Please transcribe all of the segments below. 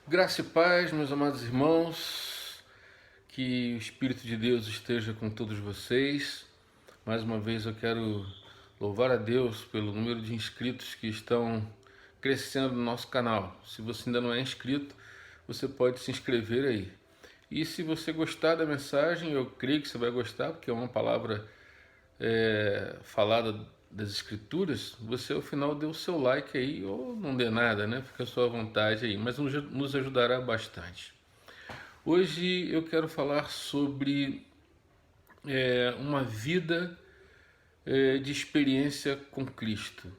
Graça e paz, meus amados irmãos, que o Espírito de Deus esteja com todos vocês. Mais uma vez eu quero louvar a Deus pelo número de inscritos que estão crescendo no nosso canal. Se você ainda não é inscrito, você pode se inscrever aí. E se você gostar da mensagem, eu creio que você vai gostar, porque é uma palavra falada das escrituras, você ao final dê o seu like aí, ou não dê nada, né? Fica à sua vontade aí, mas nos ajudará bastante. Hoje eu quero falar sobre uma vida de experiência com Cristo.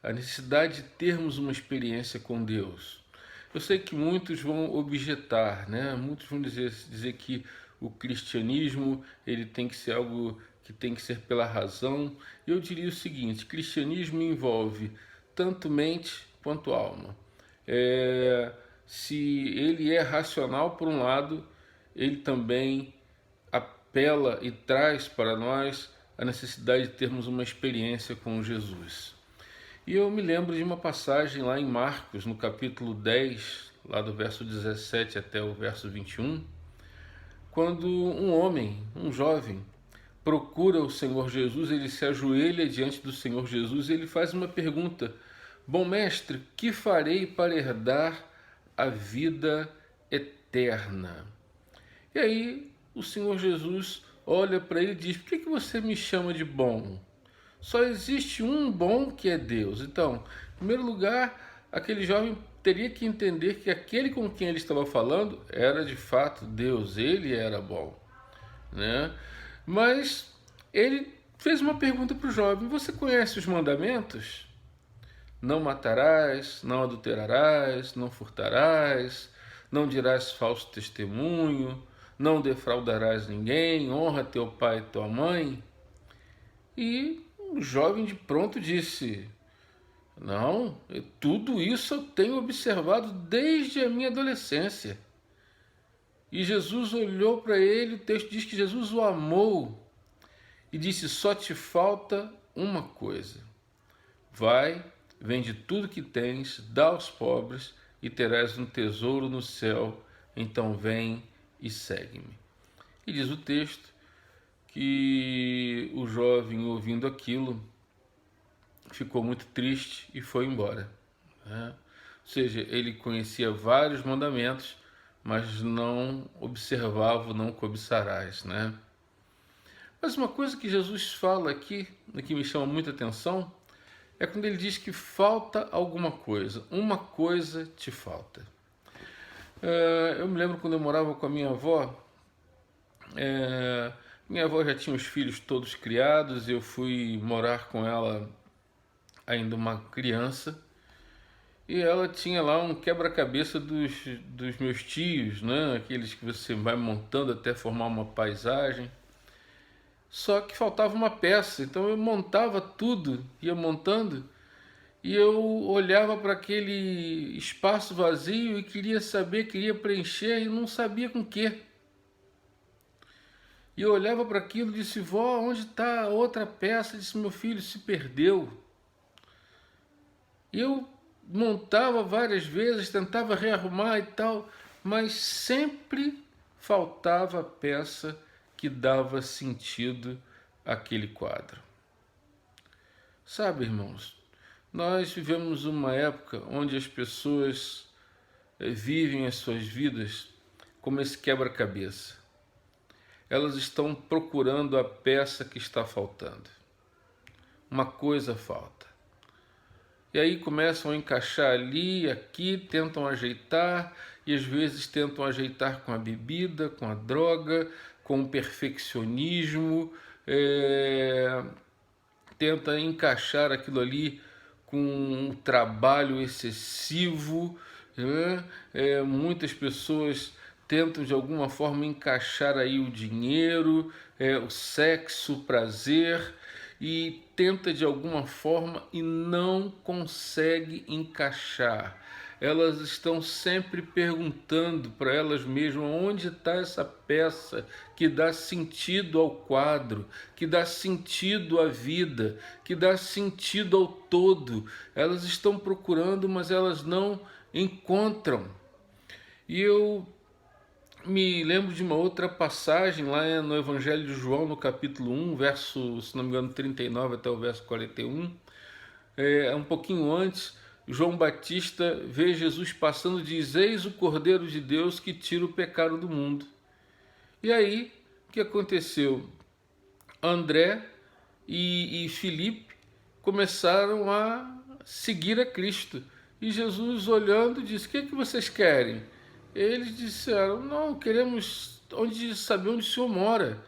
A necessidade de termos uma experiência com Deus. Eu sei que muitos vão objetar, né? Muitos vão dizer que o cristianismo ele tem que ser algo que tem que ser pela razão. Eu diria o seguinte: cristianismo envolve tanto mente quanto alma. Se ele é racional por um lado, ele também apela e traz para nós a necessidade de termos uma experiência com Jesus. E eu me lembro de uma passagem lá em Marcos, no capítulo 10, lá do verso 17 até o verso 21, quando um homem, um jovem, procura o Senhor Jesus, ele se ajoelha diante do Senhor Jesus e ele faz uma pergunta: Bom mestre, que farei para herdar a vida eterna? E aí o Senhor Jesus olha para ele e diz: Por que você me chama de bom? Só existe um bom, que é Deus. Então, em primeiro lugar, aquele jovem teria que entender que aquele com quem ele estava falando era de fato Deus, ele era bom, né? Mas ele fez uma pergunta para o jovem: Você conhece os mandamentos? Não matarás, não adulterarás, não furtarás, não dirás falso testemunho, não defraudarás ninguém, honra teu pai e tua mãe. E o jovem de pronto disse: Não, tudo isso eu tenho observado desde a minha adolescência. E Jesus olhou para ele, o texto diz que Jesus o amou e disse: Só te falta uma coisa. Vai, vende tudo que tens, dá aos pobres e terás um tesouro no céu. Então vem e segue-me. E diz o texto que o jovem, ouvindo aquilo, ficou muito triste e foi embora, né? Ou seja, ele conhecia vários mandamentos, mas não observava, não cobiçarás, né? Mas uma coisa que Jesus fala aqui, que me chama muita atenção, é quando ele diz que falta alguma coisa. Uma coisa te falta. Eu me lembro quando eu morava com a minha avó. Minha avó já tinha os filhos todos criados. Eu fui morar com ela ainda uma criança. E ela tinha lá um quebra-cabeça dos meus tios, né? Aqueles que você vai montando até formar uma paisagem. Só que faltava uma peça, então eu montava tudo, ia montando, e eu olhava para aquele espaço vazio e queria saber, queria preencher e não sabia com o quê. E eu olhava para aquilo e disse: Vó, onde está a outra peça? Disse: Meu filho, se perdeu. E eu montava várias vezes, tentava rearrumar e tal, mas sempre faltava a peça que dava sentido àquele quadro. Sabe, irmãos, nós vivemos uma época onde as pessoas vivem as suas vidas como esse quebra-cabeça. Elas estão procurando a peça que está faltando. Uma coisa falta. E aí começam a encaixar ali, aqui, tentam ajeitar, e às vezes tentam ajeitar com a bebida, com a droga, com o perfeccionismo, tenta encaixar aquilo ali com um trabalho excessivo, né? Muitas pessoas tentam de alguma forma encaixar aí o dinheiro, o sexo, o prazer, e tenta de alguma forma e não consegue encaixar. Elas estão sempre perguntando para elas mesmas onde está essa peça que dá sentido ao quadro, que dá sentido à vida, que dá sentido ao todo. Elas estão procurando, mas elas não encontram. E eu me lembro de uma outra passagem lá no Evangelho de João, no capítulo 1, verso, se não me engano, 39 até o verso 41. Um pouquinho antes, João Batista vê Jesus passando e diz: eis o Cordeiro de Deus que tira o pecado do mundo. E aí, o que aconteceu? André e Filipe começaram a seguir a Cristo. E Jesus, olhando, disse: o que é que vocês querem? Eles disseram: não, queremos saber onde o Senhor mora.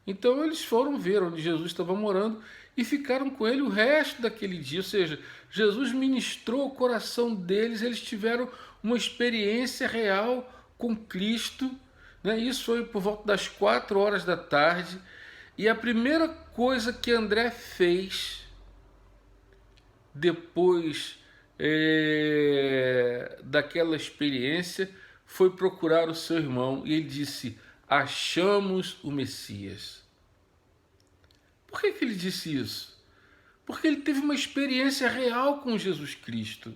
Então eles foram ver onde Jesus estava morando e ficaram com ele o resto daquele dia. Ou seja, Jesus ministrou o coração deles, eles tiveram uma experiência real com Cristo. Né? Isso foi por volta das 4 horas da tarde. E a primeira coisa que André fez depois daquela experiência foi procurar o seu irmão e ele disse: achamos o Messias. Por que ele disse isso? Porque ele teve uma experiência real com Jesus Cristo.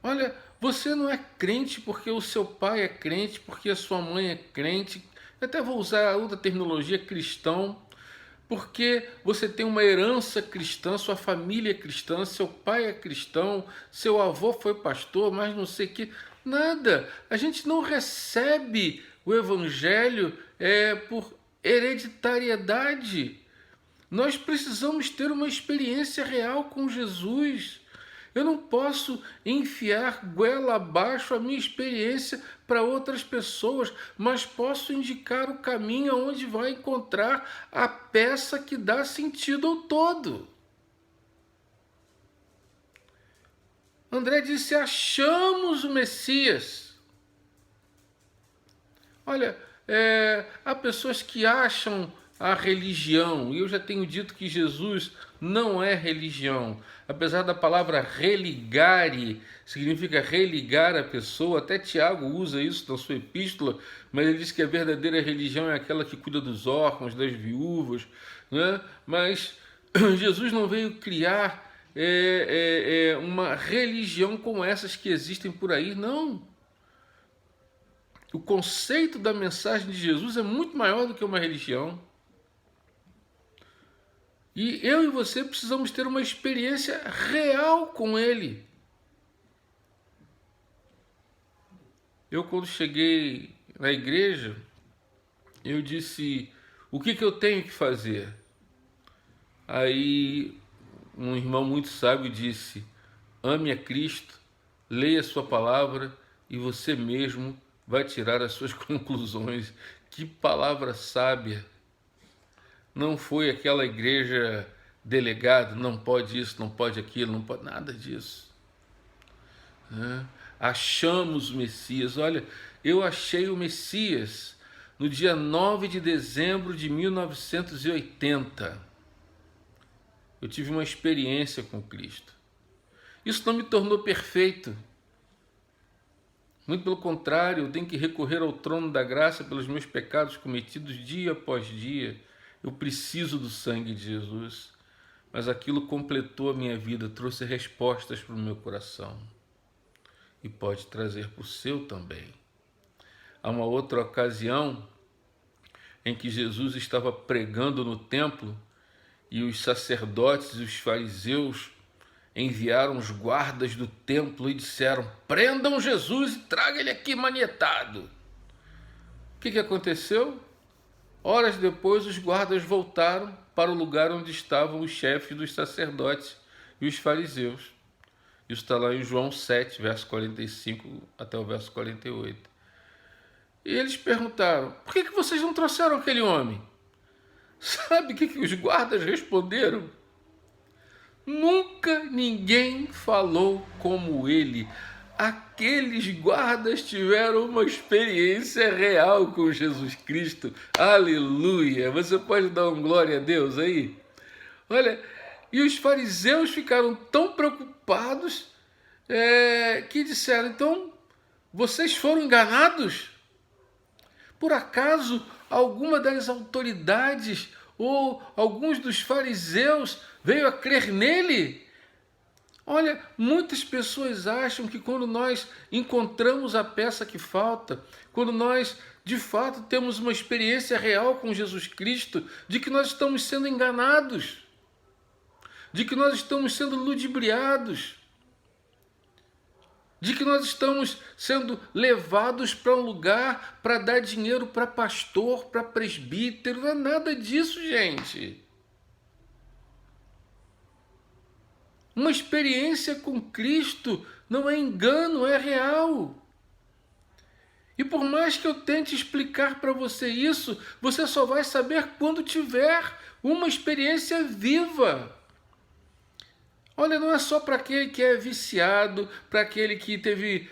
Olha, você não é crente porque o seu pai é crente, porque a sua mãe é crente. Eu até vou usar outra terminologia, cristão, porque você tem uma herança cristã, sua família é cristã, seu pai é cristão, seu avô foi pastor, mas não sei o que. Nada. A gente não recebe o evangelho por hereditariedade. Nós precisamos ter uma experiência real com Jesus. Eu não posso enfiar goela abaixo a minha experiência para outras pessoas, mas posso indicar o caminho onde vai encontrar a peça que dá sentido ao todo. André disse: achamos o Messias. Olha, há pessoas que acham a religião, e eu já tenho dito que Jesus não é religião. Apesar da palavra religare, significa religar a pessoa, até Tiago usa isso na sua epístola, mas ele diz que a verdadeira religião é aquela que cuida dos órfãos, das viúvas, né? Mas Jesus não veio criar uma religião como essas que existem por aí, não. O conceito da mensagem de Jesus é muito maior do que uma religião. E eu e você precisamos ter uma experiência real com Ele. Eu, quando cheguei na igreja, eu disse: o que eu tenho que fazer? Aí um irmão muito sábio disse: ame a Cristo, leia a sua palavra e você mesmo vai tirar as suas conclusões. Que palavra sábia! Não foi aquela igreja delegada, não pode isso, não pode aquilo, não pode nada disso. Achamos o Messias. Olha, eu achei o Messias no dia 9 de dezembro de 1980. Eu tive uma experiência com Cristo. Isso não me tornou perfeito. Muito pelo contrário, eu tenho que recorrer ao trono da graça pelos meus pecados cometidos dia após dia. Eu preciso do sangue de Jesus, mas aquilo completou a minha vida, trouxe respostas para o meu coração e pode trazer para o seu também. Há uma outra ocasião em que Jesus estava pregando no templo e os sacerdotes e os fariseus enviaram os guardas do templo e disseram: prendam Jesus e tragam ele aqui manietado. O que aconteceu? Horas depois, os guardas voltaram para o lugar onde estavam os chefes dos sacerdotes e os fariseus. Isso está lá em João 7, verso 45 até o verso 48. E eles perguntaram: por que vocês não trouxeram aquele homem? Sabe o que os guardas responderam? Nunca ninguém falou como ele. Aqueles guardas tiveram uma experiência real com Jesus Cristo. Aleluia! Você pode dar um glória a Deus aí? Olha, e os fariseus ficaram tão preocupados que disseram: então, vocês foram enganados? Por acaso alguma das autoridades ou alguns dos fariseus veio a crer nele? Olha, muitas pessoas acham que quando nós encontramos a peça que falta, quando nós de fato temos uma experiência real com Jesus Cristo, de que nós estamos sendo enganados, de que nós estamos sendo ludibriados, de que nós estamos sendo levados para um lugar para dar dinheiro para pastor, para presbítero. Não é nada disso, gente. Uma experiência com Cristo não é engano, é real. E por mais que eu tente explicar para você isso, você só vai saber quando tiver uma experiência viva. Olha, não é só para aquele que é viciado, para aquele que teve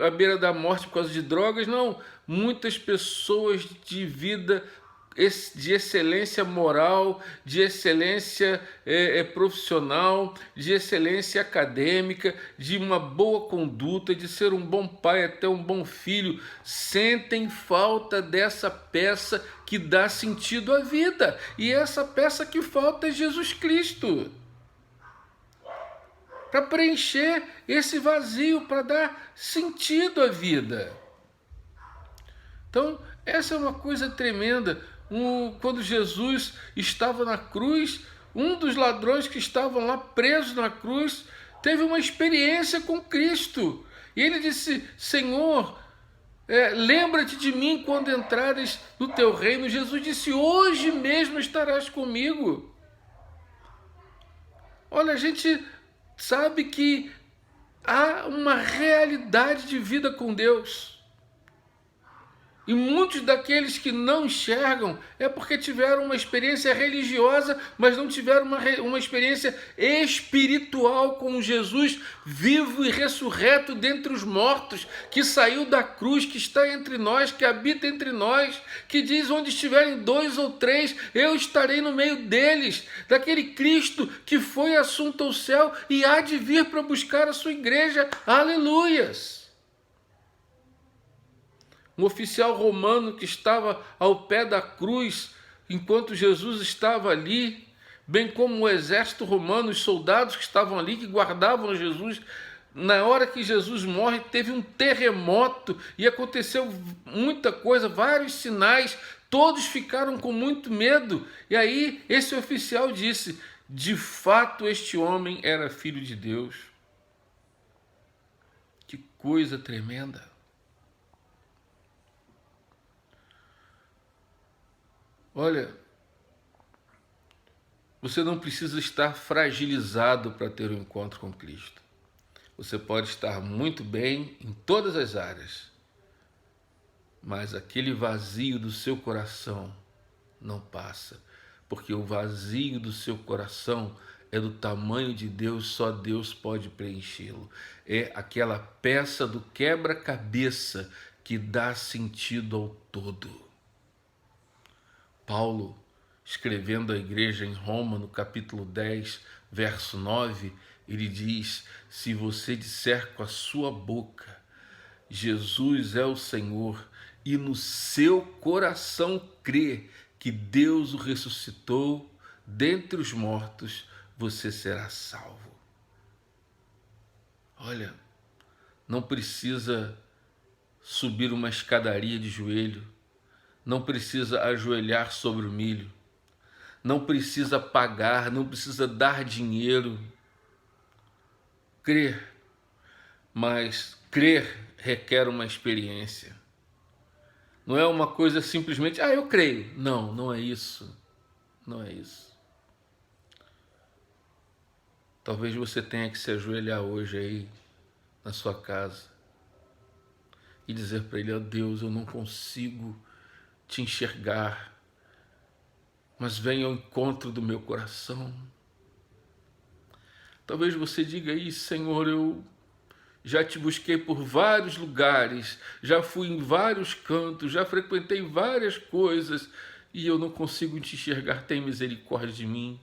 à beira da morte por causa de drogas, não. Muitas pessoas de vida de excelência moral, de excelência profissional, de excelência acadêmica, de uma boa conduta, de ser um bom pai, até um bom filho, sentem falta dessa peça que dá sentido à vida. E essa peça que falta é Jesus Cristo, para preencher esse vazio, para dar sentido à vida. Então, essa é uma coisa tremenda. Quando Jesus estava na cruz, um dos ladrões que estavam lá presos na cruz teve uma experiência com Cristo. E ele disse: Senhor, lembra-te de mim quando entrares no teu reino. Jesus disse: hoje mesmo estarás comigo. Olha, a gente sabe que há uma realidade de vida com Deus. E muitos daqueles que não enxergam é porque tiveram uma experiência religiosa, mas não tiveram uma experiência espiritual com Jesus vivo e ressurreto dentre os mortos, que saiu da cruz, que está entre nós, que habita entre nós, que diz: onde estiverem 2 ou 3, eu estarei no meio deles. Daquele Cristo que foi assunto ao céu e há de vir para buscar a sua igreja. Aleluias! Um oficial romano que estava ao pé da cruz enquanto Jesus estava ali, bem como o exército romano, os soldados que estavam ali, que guardavam Jesus. Na hora que Jesus morre, teve um terremoto e aconteceu muita coisa, vários sinais, todos ficaram com muito medo. E aí esse oficial disse: de fato este homem era filho de Deus. Que coisa tremenda! Olha, você não precisa estar fragilizado para ter um encontro com Cristo. Você pode estar muito bem em todas as áreas, mas aquele vazio do seu coração não passa, porque o vazio do seu coração é do tamanho de Deus, só Deus pode preenchê-lo. É aquela peça do quebra-cabeça que dá sentido ao todo. Paulo, escrevendo à igreja em Roma, no capítulo 10, verso 9, ele diz: se você disser com a sua boca, Jesus é o Senhor, e no seu coração crer que Deus o ressuscitou dentre os mortos, você será salvo. Olha, não precisa subir uma escadaria de joelho, não precisa ajoelhar sobre o milho, não precisa pagar, não precisa dar dinheiro. Crer, mas crer requer uma experiência. Não é uma coisa simplesmente: eu creio. Não, não é isso. Não é isso. Talvez você tenha que se ajoelhar hoje aí na sua casa e dizer para ele: ó Deus, eu não consigo te enxergar, mas venha ao encontro do meu coração. Talvez você diga aí: Senhor, eu já te busquei por vários lugares, já fui em vários cantos, já frequentei várias coisas e eu não consigo te enxergar. Tem misericórdia de mim.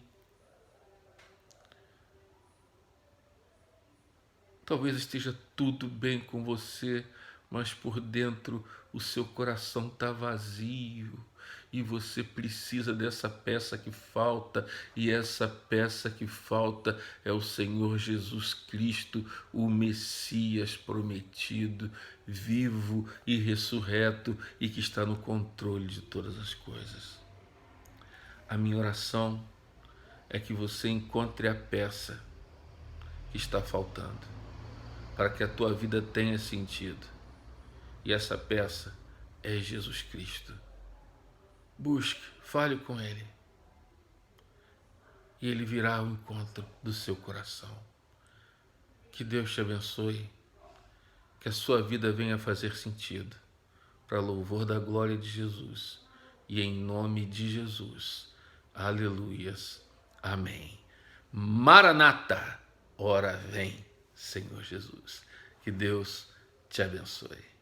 Talvez esteja tudo bem com você, mas por dentro o seu coração está vazio e você precisa dessa peça que falta, e essa peça que falta é o Senhor Jesus Cristo, o Messias prometido, vivo e ressurreto e que está no controle de todas as coisas. A minha oração é que você encontre a peça que está faltando, para que a tua vida tenha sentido. E essa peça é Jesus Cristo. Busque, fale com Ele, e Ele virá ao encontro do seu coração. Que Deus te abençoe, que a sua vida venha fazer sentido, para louvor da glória de Jesus. E em nome de Jesus. Aleluias. Amém. Maranata, ora vem, Senhor Jesus. Que Deus te abençoe.